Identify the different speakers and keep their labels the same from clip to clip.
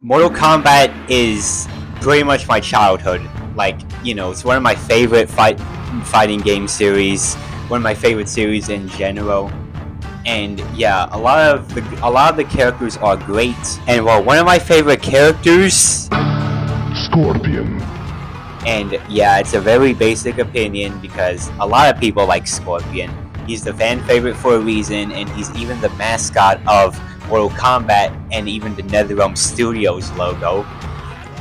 Speaker 1: Mortal Kombat is pretty much my childhood. Like, it's one of my favorite fighting game series, one of my favorite series in general. And yeah, a lot of the characters are great. And well, one of my favorite characters,
Speaker 2: Scorpion.
Speaker 1: and yeah, it's a very basic opinion because a lot of people like Scorpion. He's the fan favorite for a reason, and he's even the mascot of Mortal Kombat and even the NetherRealm Studios logo.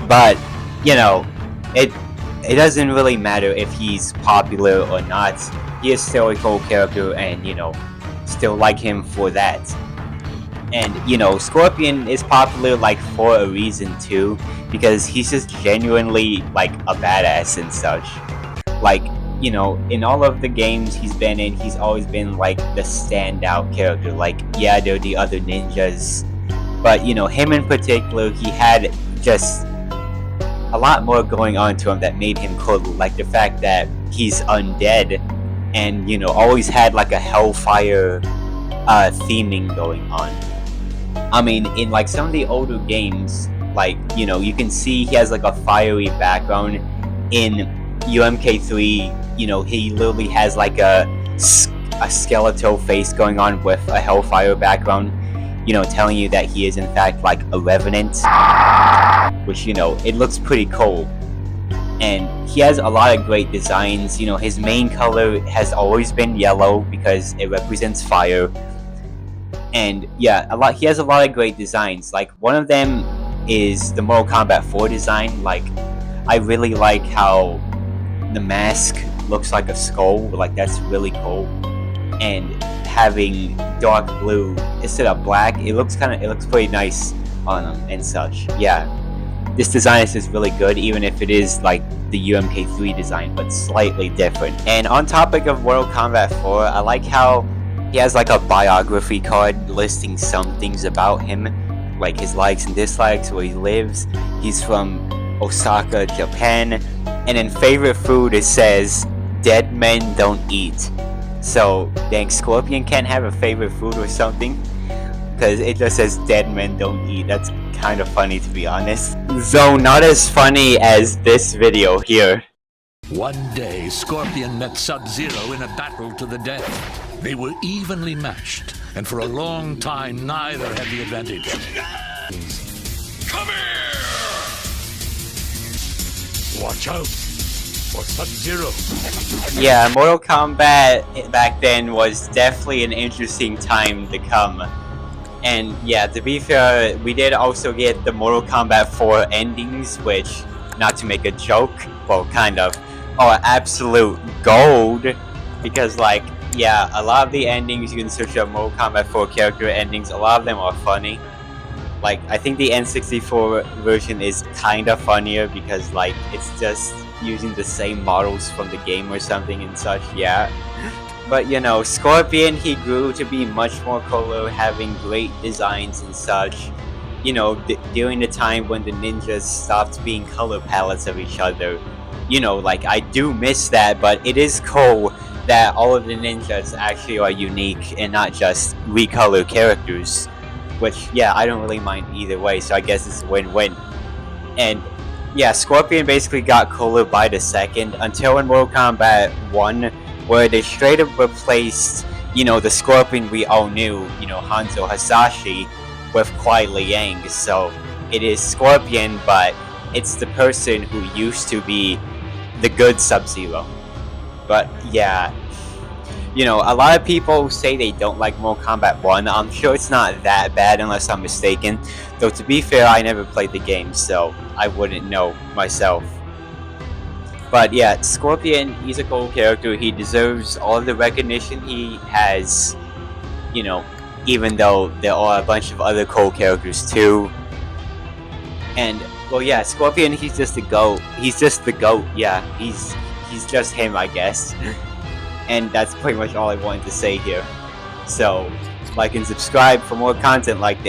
Speaker 1: But it doesn't really matter if he's popular or not. He is still a cool character, and still like him for that. And Scorpion is popular like for a reason too, because he's just genuinely like a badass and such. Like, in all of the games he's been in, he's always been like the standout character. Like, yeah, there are the other ninjas, but him in particular, he had just a lot more going on to him that made him cool. Like the fact that he's undead and always had like a hellfire theming going on. I mean, in like some of the older games, like you can see he has like a fiery background. In UMK3, he literally has like a skeletal face going on with a hellfire background, telling you that he is in fact like a revenant, which it looks pretty cool. And he has a lot of great designs. His main color has always been yellow because it represents fire. And yeah, he has a lot of great designs. Like, one of them is the Mortal Kombat 4 design. Like, I really like how the mask looks like a skull. Like, that's really cool. And having dark blue instead of black, it looks pretty nice on him and such. Yeah, this design is just really good, even if it is like the UMK3 design, but slightly different. And on topic of Mortal Kombat 4, I like how he has like a biography card listing some things about him, like his likes and dislikes, where he lives. He's from Osaka, Japan, and in favorite food it says dead men don't eat. So dang, Scorpion can't have a favorite food or something, because it just says dead men don't eat. That's kind of funny, to be honest. Though not as funny as this video here.
Speaker 3: One day, Scorpion met Sub-Zero in a battle to the death. They were evenly matched, and for a long time, neither had the advantage. Come here! Watch out for Sub-Zero.
Speaker 1: Yeah, Mortal Kombat back then was definitely an interesting time to come. And yeah, to be fair, we did also get the Mortal Kombat 4 endings, which, not to make a joke, well, kind of, are absolute gold. Because, like, yeah, a lot of the endings, you can search up Mortal Kombat 4 character endings, a lot of them are funny. Like, I think the N64 version is kind of funnier because, like, it's just using the same models from the game or something and such, yeah. But, Scorpion, he grew to be much more cooler, having great designs and such. During the time when the ninjas stopped being color palettes of each other. Like, I do miss that, but it is cool that all of the ninjas actually are unique and not just recolor characters. Which, yeah, I don't really mind either way, so I guess it's a win-win. And yeah, Scorpion basically got cooler by the second, until in Mortal Kombat 1, where they straight up replaced, the Scorpion we all knew, Hanzo Hasashi, with Kuai Liang. So it is Scorpion, but it's the person who used to be the good Sub-Zero. But yeah, a lot of people say they don't like Mortal Kombat 1. I'm sure it's not that bad unless I'm mistaken. Though, to be fair, I never played the game, so I wouldn't know myself. But yeah, Scorpion, he's a cool character. He deserves all the recognition he has, even though there are a bunch of other cool characters too. And, well, yeah, Scorpion, he's just the GOAT. He's just the GOAT, yeah. He's just him, I guess. And that's pretty much all I wanted to say here. So, like and subscribe for more content like this.